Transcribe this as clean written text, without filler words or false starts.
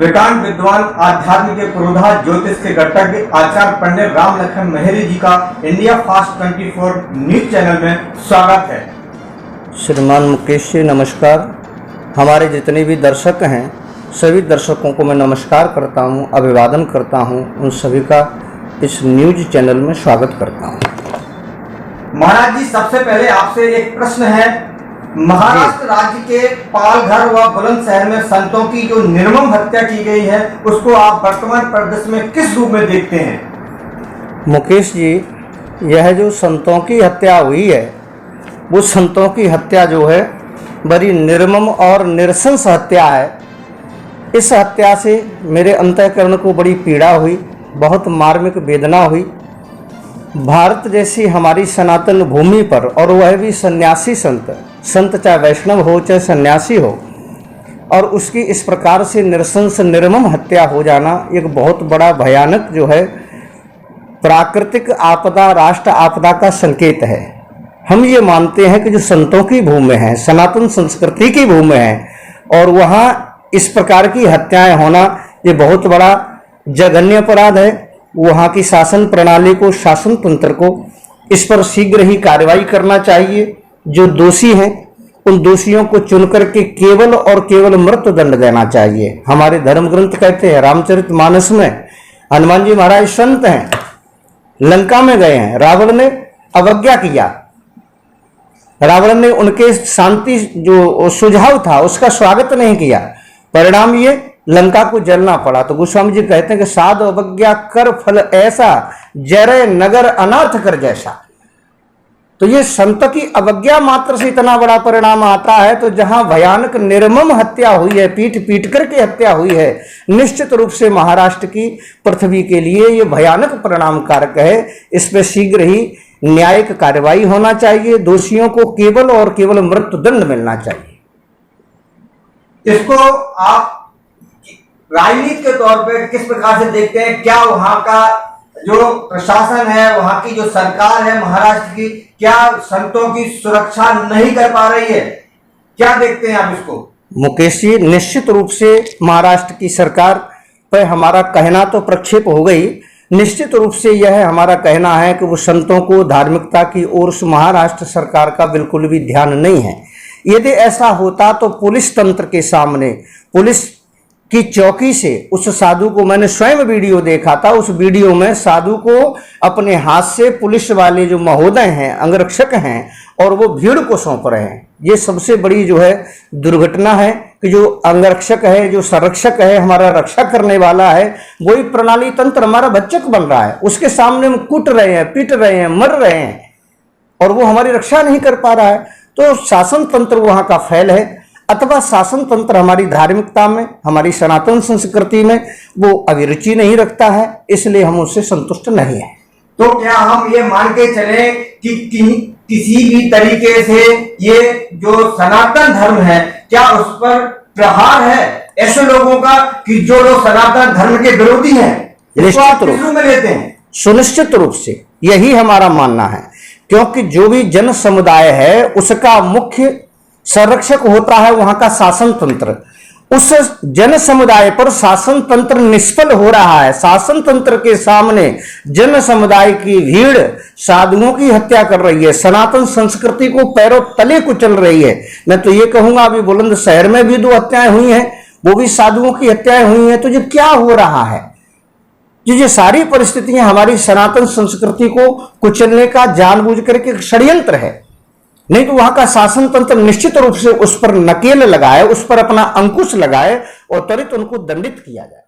वेदांत विद्वान, आध्यात्मिक पुरोधा, ज्योतिष के गणतज्ञ आचार्य पंडित राम लखन मेहरी जी का इंडिया फास्ट 24 न्यूज चैनल में स्वागत है। श्रीमान मुकेश जी नमस्कार। हमारे जितने भी दर्शक हैं सभी दर्शकों को मैं नमस्कार करता हूं, अभिवादन करता हूं। उन सभी का इस न्यूज चैनल में स्वागत करता हूं। महाराज जी, सबसे पहले आपसे एक प्रश्न है। महाराष्ट्र राज्य के पालघर व बुलंदशहर में संतों की जो निर्मम हत्या की गई है, उसको आप वर्तमान परिदृश्य में किस रूप में देखते हैं? मुकेश जी, यह जो संतों की हत्या हुई है, वो संतों की हत्या जो है बड़ी निर्मम और नृशंस हत्या है। इस हत्या से मेरे अंतःकरण को बड़ी पीड़ा हुई, बहुत मार्मिक वेदना हुई। भारत जैसी हमारी सनातन भूमि पर, और वह भी सन्यासी संत चाहे वैष्णव हो चाहे सन्यासी हो, और उसकी इस प्रकार से नृशंस निर्मम हत्या हो जाना एक बहुत बड़ा भयानक जो है प्राकृतिक आपदा, राष्ट्र आपदा का संकेत है। हम ये मानते हैं कि जो संतों की भूमि है, सनातन संस्कृति की भूमि है, और वहाँ इस प्रकार की हत्याएं होना ये बहुत बड़ा जघन्य अपराध है। वहाँ की शासन प्रणाली को, शासन तंत्र को इस पर शीघ्र ही कार्रवाई करना चाहिए। जो दोषी हैं उन दोषियों को चुनकर के केवल और केवल मृत्युदंड देना चाहिए। हमारे धर्म ग्रंथ कहते हैं, रामचरितमानस में हनुमान जी महाराज संत हैं, लंका में गए हैं, रावण ने अवज्ञा किया, रावण ने उनके शांति जो सुझाव था उसका स्वागत नहीं किया, परिणाम ये लंका को जलना पड़ा। तो गोस्वामी जी कहते हैं कि साधु अवज्ञा कर फल ऐसा, जरे नगर अनर्थ कर जैसा। तो ये संत की अवज्ञा मात्र से इतना बड़ा परिणाम आता है। तो जहां भयानक निर्मम हत्या हुई है, पीट पीट करके हत्या हुई है, निश्चित रूप से महाराष्ट्र की पृथ्वी के लिए ये भयानक परिणाम कारक है। इस पर शीघ्र ही न्यायिक कार्रवाई होना चाहिए। दोषियों को केवल और केवल मृत्युदंड मिलना चाहिए। इसको आप राजनीति के तौर पे किस प्रकार से देखते हैं? क्या वहां का जो प्रशासन है, वहां की जो सरकार है महाराष्ट्र की, क्या संतों की सुरक्षा नहीं कर पा रही है? क्या देखते हैं आप इसको? मुकेश जी, निश्चित रूप से महाराष्ट्र की सरकार पर हमारा कहना तो प्रक्षेप हो गई। निश्चित रूप से यह हमारा कहना है कि वो संतों को धार्मिकता की ओर से महाराष्ट्र सरकार का बिल्कुल भी ध्यान नहीं है। यदि ऐसा होता तो पुलिस तंत्र के सामने, पुलिस की चौकी से उस साधु को, मैंने स्वयं वीडियो देखा था, उस वीडियो में साधु को अपने हाथ से पुलिस वाले जो महोदय हैं, अंगरक्षक हैं, और वो भीड़ को सौंप रहे हैं। ये सबसे बड़ी जो है दुर्घटना है कि जो अंगरक्षक है, जो संरक्षक है, हमारा रक्षा करने वाला है, वही प्रणाली तंत्र हमारा भक्षक बन रहा है। उसके सामने हम कूट रहे हैं, पीट रहे हैं, मर रहे हैं, और वो हमारी रक्षा नहीं कर पा रहा है। तो शासन तंत्र वहाँ का फेल है, अथवा शासन तंत्र हमारी धार्मिकता में, हमारी सनातन संस्कृति में वो अभिरुचि नहीं रखता है, इसलिए हम उससे संतुष्ट नहीं है। तो क्या हम ये मान के चले कि किसी भी तरीके से ये जो सनातन धर्म है, क्या उस पर प्रहार है ऐसे लोगों का कि जो लोग सनातन धर्म के विरोधी हैं? निश्चित रूप में लेते हैं, सुनिश्चित रूप से यही हमारा मानना है, क्योंकि जो भी जन समुदाय है उसका मुख्य संरक्षक होता है वहां का शासन तंत्र। उस जन समुदाय पर शासन तंत्र निष्फल हो रहा है। शासन तंत्र के सामने जन समुदाय की भीड़ साधुओं की हत्या कर रही है, सनातन संस्कृति को पैरों तले कुचल रही है। मैं तो ये कहूंगा, अभी बुलंदशहर में भी 2 हत्याएं हुई हैं, वो भी साधुओं की हत्याएं हुई हैं। तो ये क्या हो रहा है? ये सारी परिस्थितियां हमारी सनातन संस्कृति को कुचलने का जानबूझ करके एक षड्यंत्र है। नहीं तो वहां का शासन तंत्र निश्चित रूप से उस पर नकेल लगाए, उस पर अपना अंकुश लगाए और त्वरित उनको दंडित किया जाए।